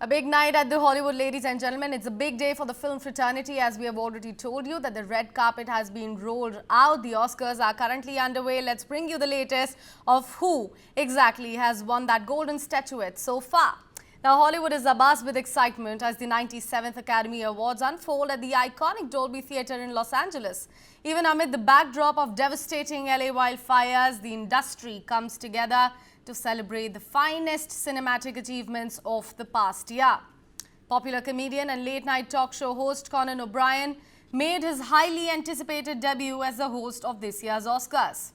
A big night at the Hollywood, ladies and gentlemen. It's a big day for the film fraternity, as we have already told you that the red carpet has been rolled out. The Oscars are currently underway. Let's bring you the latest of who exactly has won that golden statuette so far. Now, Hollywood is abuzz with excitement as the 97th Academy Awards unfold at the iconic Dolby Theatre in Los Angeles. Even amid the backdrop of devastating LA wildfires, the industry comes together to celebrate the finest cinematic achievements of the past year. Popular comedian and late-night talk show host Conan O'Brien made his highly anticipated debut as the host of this year's Oscars.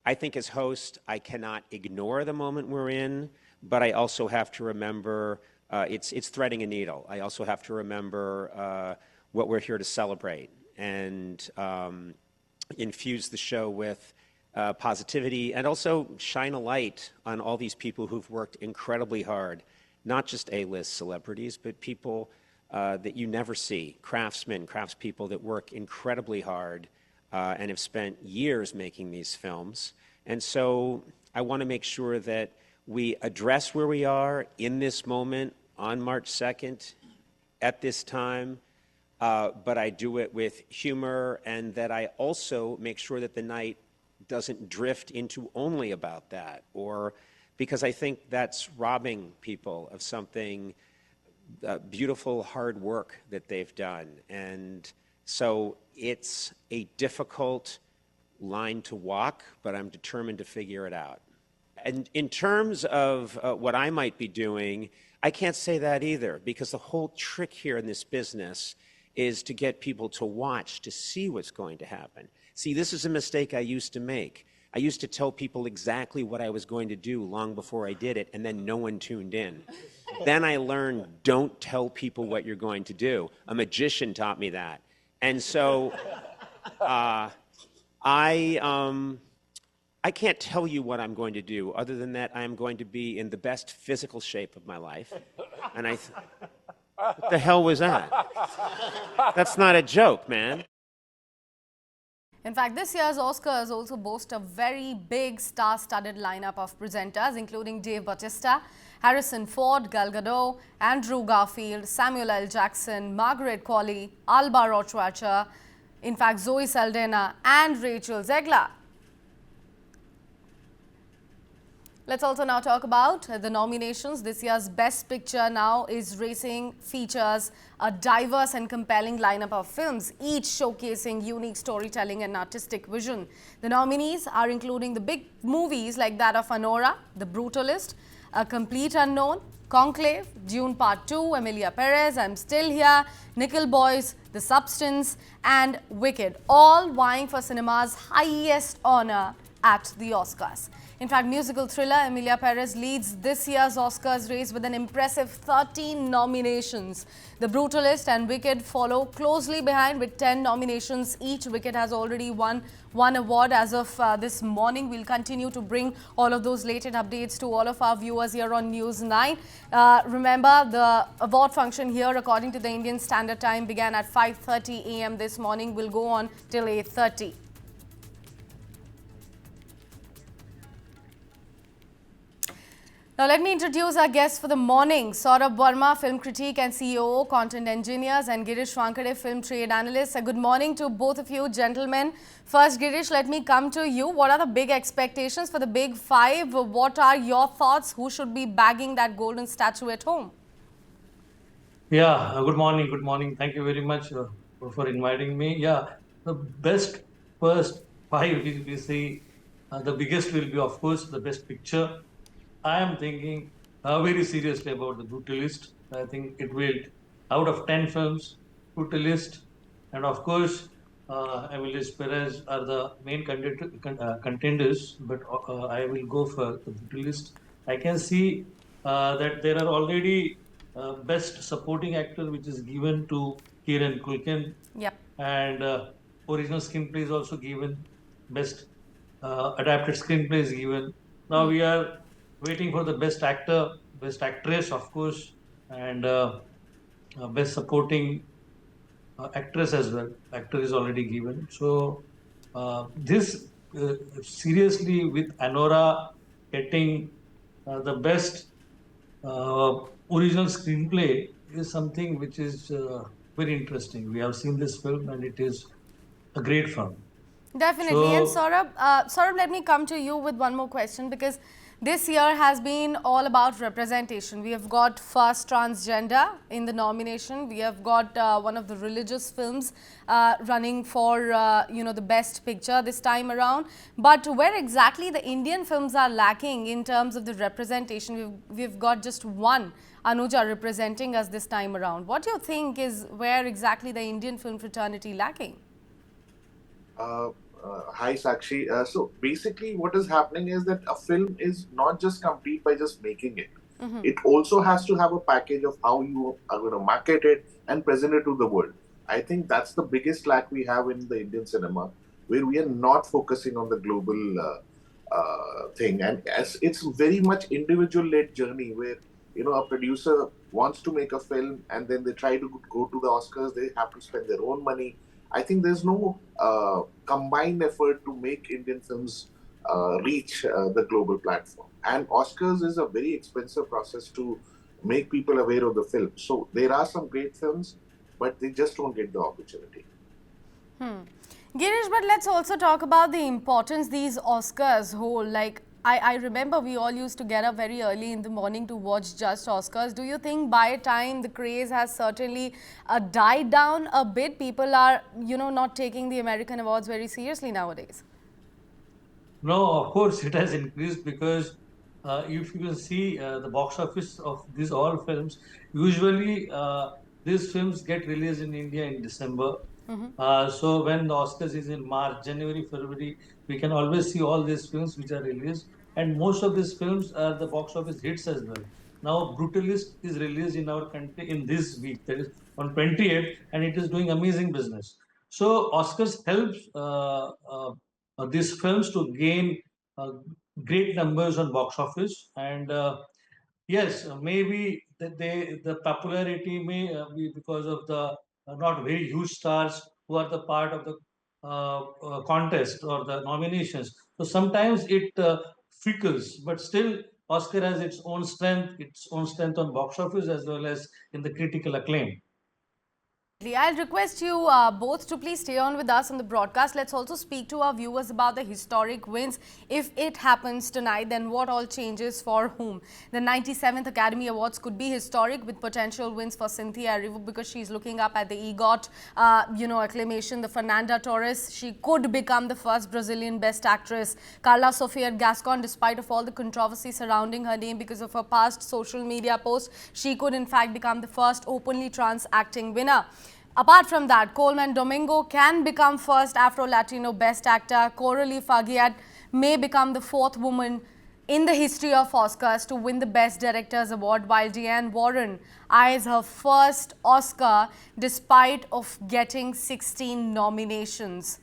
I think as host, I cannot ignore the moment we're in, but I also have to remember it's threading a needle. I also have to remember what we're here to celebrate and infuse the show with positivity and also shine a light on all these people who've worked incredibly hard, not just A-list celebrities, but people that you never see, craftsmen, craftspeople that work incredibly hard and have spent years making these films. And so I want to make sure that we address where we are in this moment on March 2nd at this time, but I do it with humor, and that I also make sure that the night doesn't drift into only about that, or because I think that's robbing people of something beautiful, hard work that they've done. And so it's a difficult line to walk, but I'm determined to figure it out. And in terms of what I might be doing, I can't say that either, because the whole trick here in this business is to get people to watch, to see what's going to happen. See, this is a mistake I used to make. I used to tell people exactly what I was going to do long before I did it, and then no one tuned in. Then I learned, don't tell people what you're going to do. A magician taught me that. And so I can't tell you what I'm going to do, other than that I'm going to be in the best physical shape of my life. And what the hell was that? That's not a joke, man. In fact, this year's Oscars also boast a very big star-studded lineup of presenters, including Dave Bautista, Harrison Ford, Gal Gadot, Andrew Garfield, Samuel L. Jackson, Margaret Qualley, Alba Rohrwacher, in fact, Zoe Saldana and Rachel Zegler. Let's also now talk about the nominations. This year's Best Picture now is racing features a diverse and compelling lineup of films, each showcasing unique storytelling and artistic vision. The nominees are including the big movies like that of Anora, The Brutalist, A Complete Unknown, Conclave, Dune Part 2, Emilia Perez, I'm Still Here, Nickel Boys, The Substance and Wicked, all vying for cinema's highest honor at the Oscars. In fact, musical thriller Emilia Perez leads this year's Oscars race with an impressive 13 nominations. The Brutalist and Wicked follow closely behind with 10 nominations each. Wicked has already won one award as of this morning. We'll continue to bring all of those latest updates to all of our viewers here on News 9. Remember, the award function here, according to the Indian Standard Time, began at 5:30 a.m. this morning, will go on till 8:30. Now, let me introduce our guests for the morning. Saurabh Verma, film critic and CEO, Content Engineers, and Girish Wankade, film trade analyst. Good morning to both of you, gentlemen. First, Girish, let me come to you. What are the big expectations for the Big Five? What are your thoughts? Who should be bagging that golden statue at home? Yeah, good morning. Good morning. Thank you very much for inviting me. Yeah, the best first five, we see the biggest will be, of course, the best picture. I am thinking very seriously about The Brutalist. I think it will, out of 10 films, Brutalist and of course Emilia Perez are the main contenders, but I will go for The Brutalist. I can see that there are already best supporting actor, which is given to Kieran Culkin. Yep. And original screenplay is also given. Best adapted screenplay is given. Now we are waiting for the best actor, best actress, of course, and best supporting actress as well. Actor is already given. So this seriously with Anora getting the best original screenplay is something which is very interesting. We have seen this film and it is a great film. Definitely. And So, Saurabh, let me come to you with one more question because this year has been all about representation. We have got first transgender in the nomination. We have got one of the religious films running for the best picture this time around. But where exactly the Indian films are lacking in terms of the representation, we've got just one Anuja representing us this time around. What do you think is where exactly the Indian film fraternity lacking? Uh, Hi, Sakshi. So basically, what is happening is that a film is not just complete by just making it. It also has to have a package of how you are going to market it and present it to the world. I think that's the biggest lack we have in the Indian cinema, where we are not focusing on the global thing. And as it's very much individual-led journey, where a producer wants to make a film and then they try to go to the Oscars. They have to spend their own money. I think there's no combined effort to make Indian films reach the global platform. And Oscars is a very expensive process to make people aware of the film. So there are some great films, but they just don't get the opportunity. Girish, but let's also talk about the importance these Oscars hold. Like, I remember we all used to get up very early in the morning to watch just Oscars. Do you think by time the craze has certainly died down a bit, people are, not taking the American awards very seriously nowadays? no, of course, it has increased because if you will see the box office of these all films, usually these films get released in India in December. So when the Oscars is in March, January, February, we can always see all these films which are released, and most of these films are the box office hits as well. Now, Brutalist is released in our country in this week, that is on 28th, and it is doing amazing business. So Oscars helps these films to gain uh, great numbers on box office, and yes, maybe the popularity may be because of the not very huge stars who are the part of the contest or the nominations. So sometimes it fickles, but still Oscar has its own strength on box office as well as in the critical acclaim. I'll request you both to please stay on with us on the broadcast. Let's also speak to our viewers about the historic wins. If it happens tonight, then what all changes for whom? The 97th Academy Awards could be historic with potential wins for Cynthia Erivo because she's looking up at the EGOT, acclamation. The Fernanda Torres, she could become the first Brazilian Best Actress. Carla Sofia Gascon, despite of all the controversy surrounding her name because of her past social media posts, she could in fact become the first openly trans acting winner. Apart from that, Coleman Domingo can become first Afro-Latino Best Actor. Coralie Fagiat may become the fourth woman in the history of Oscars to win the Best Directors Award, while Diane Warren eyes her first Oscar despite of getting 16 nominations.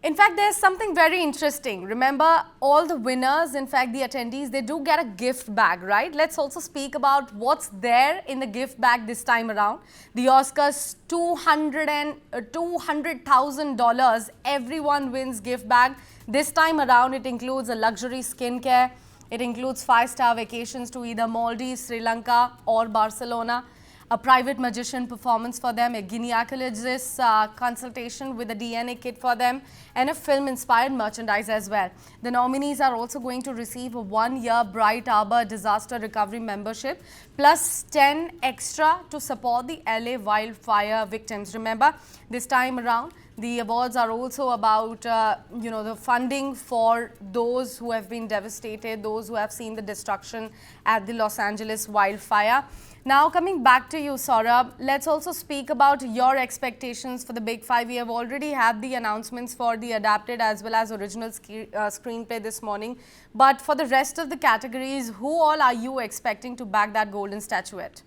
In fact, there's something very interesting. Remember, all the winners, in fact, the attendees, they do get a gift bag, right? Let's also speak about what's there in the gift bag this time around. The Oscars, $200,000. Everyone wins gift bag. This time around, it includes a luxury skincare. It includes 5-star vacations to either Maldives, Sri Lanka or Barcelona. A private magician performance for them, a gynecologist consultation with a DNA kit for them, and a film-inspired merchandise as well. The nominees are also going to receive a 1-year Bright Arbor Disaster Recovery membership, plus 10 extra to support the LA wildfire victims. Remember, this time around, the awards are also about, the funding for those who have been devastated, those who have seen the destruction at the Los Angeles wildfire. Now, coming back to you, Saurabh, let's also speak about your expectations for the Big Five. We have already had the announcements for the adapted as well as original screenplay this morning. But for the rest of the categories, who all are you expecting to bag that golden statuette?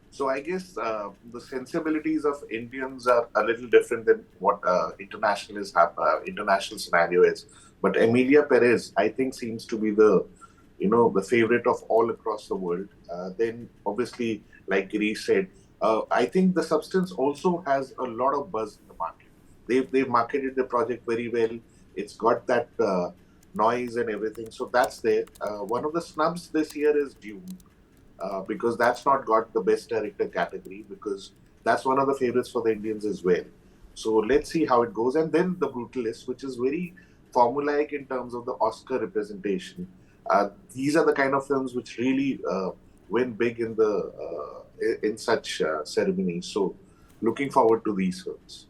So I guess the sensibilities of Indians are a little different than what international scenario is. But Emilia Perez, I think, seems to be the favorite of all across the world. Then obviously, like Girish said, I think The Substance also has a lot of buzz in the market. they've marketed the project very well. It's got that noise and everything, so that's there. One of the snubs this year is Dune, because that's not got the best director category, because that's one of the favorites for the Indians as well. So let's see how it goes. And then The Brutalist, which is very formulaic in terms of the Oscar representation. These are the kind of films which really win big in the in such ceremonies. So looking forward to these films.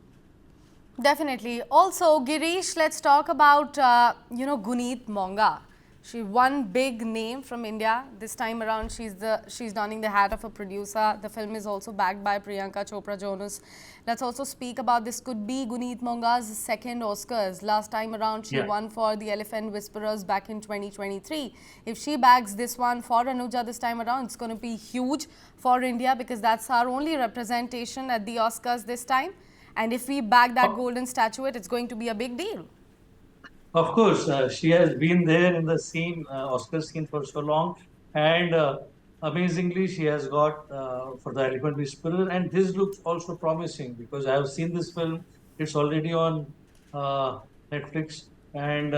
Definitely. Also, Girish, let's talk about, Guneet Monga. She one big name from India. This time around, she's donning the hat of a producer. The film is also backed by Priyanka Chopra Jonas. Let's also speak about this could be Guneet Monga's second Oscars. Last time around, she won for The Elephant Whisperers back in 2023. If she bags this one for Anuja this time around, it's going to be huge for India because that's our only representation at the Oscars this time. And if we bag that golden statuette, it's going to be a big deal. Of course, she has been there in the scene, Oscar scene for so long, and amazingly, she has got for The Elephant Whisperer, and this looks also promising because I have seen this film. It's already on Netflix, and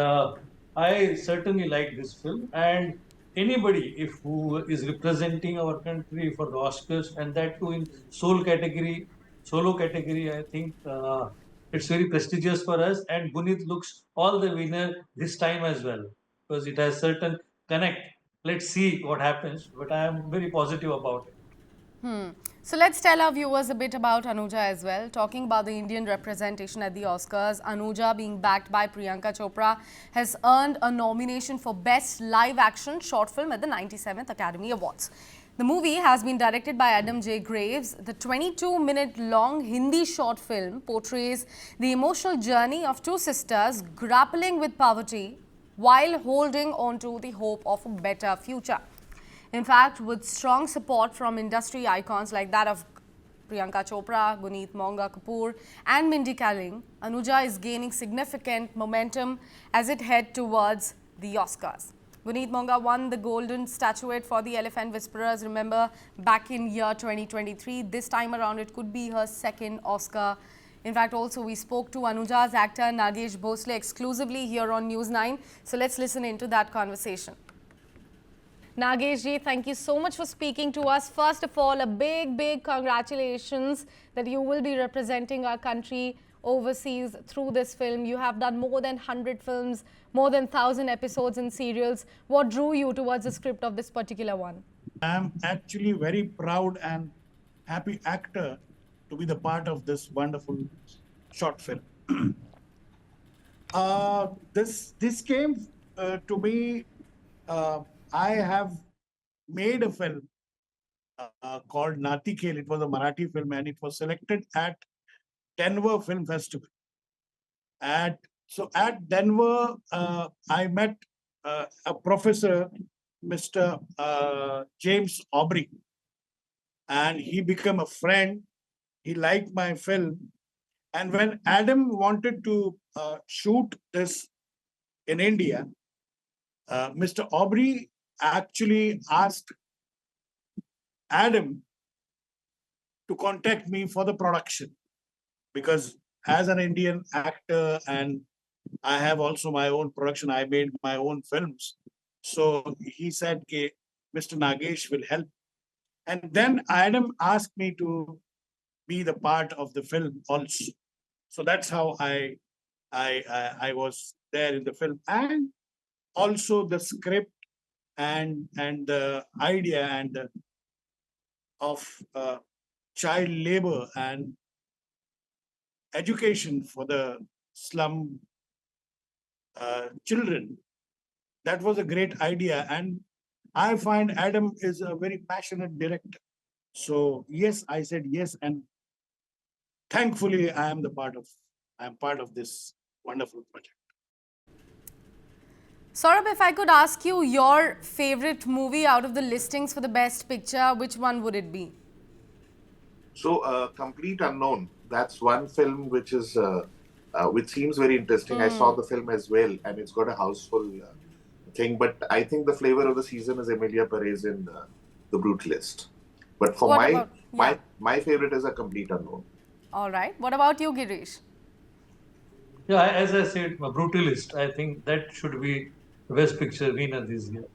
I certainly like this film. And anybody who is representing our country for the Oscars, and that too in solo category, I think. It's very prestigious for us, and Guneet looks all the winner this time as well because it has certain connect. Let's see what happens, but I am very positive about it. So let's tell our viewers a bit about Anuja as well. Talking about the Indian representation at the Oscars, Anuja, being backed by Priyanka Chopra, has earned a nomination for Best Live Action Short Film at the 97th Academy Awards. The movie has been directed by Adam J. Graves. The 22-minute-long Hindi short film portrays the emotional journey of two sisters grappling with poverty while holding on to the hope of a better future. In fact, with strong support from industry icons like that of Priyanka Chopra, Guneet Monga Kapoor and Mindy Kaling, Anuja is gaining significant momentum as it heads towards the Oscars. Guneet Monga won the Golden Statuette for The Elephant Whisperers, remember, back in year 2023. This time around, it could be her second Oscar. In fact, also, we spoke to Anuja's actor Nagesh Bhosle exclusively here on News9. So let's listen into that conversation. Nagesh ji, thank you so much for speaking to us. First of all, a big congratulations that you will be representing our country overseas through this film. You have done more than 100 films, more than 1,000 episodes and serials. What drew you towards the script of this particular one? I'm actually very proud and happy actor to be the part of this wonderful short film. This came to me. I have made a film called Nati Khel. It was a Marathi film and it was selected at Denver Film Festival. So at Denver, I met a professor, Mr. James Aubrey, and he became a friend. He liked my film. And when Adam wanted to shoot this in India, Mr. Aubrey actually asked Adam to contact me for the production, because as an Indian actor and I have also my own production, I made my own films. So he said, okay, Mr. Nagesh will help. And then Adam asked me to be the part of the film also. So that's how I was there in the film. And also the script and the idea and of child labor and education for the slum children. That was a great idea. And I find Adam is a very passionate director. So yes, I said yes. And thankfully, I am part of this wonderful project. Saurabh, if I could ask you your favorite movie out of the listings for the best picture, which one would it be? So, Complete Unknown. That's one film which is which seems very interesting. I saw the film as well, and it's got a houseful thing. But I think the flavor of the season is Emilia Perez in The Brutalist. But for my favorite is A Complete Unknown. All right. What about you, Girish? Yeah, as I said, Brutalist. I think that should be the Best Picture winner this year.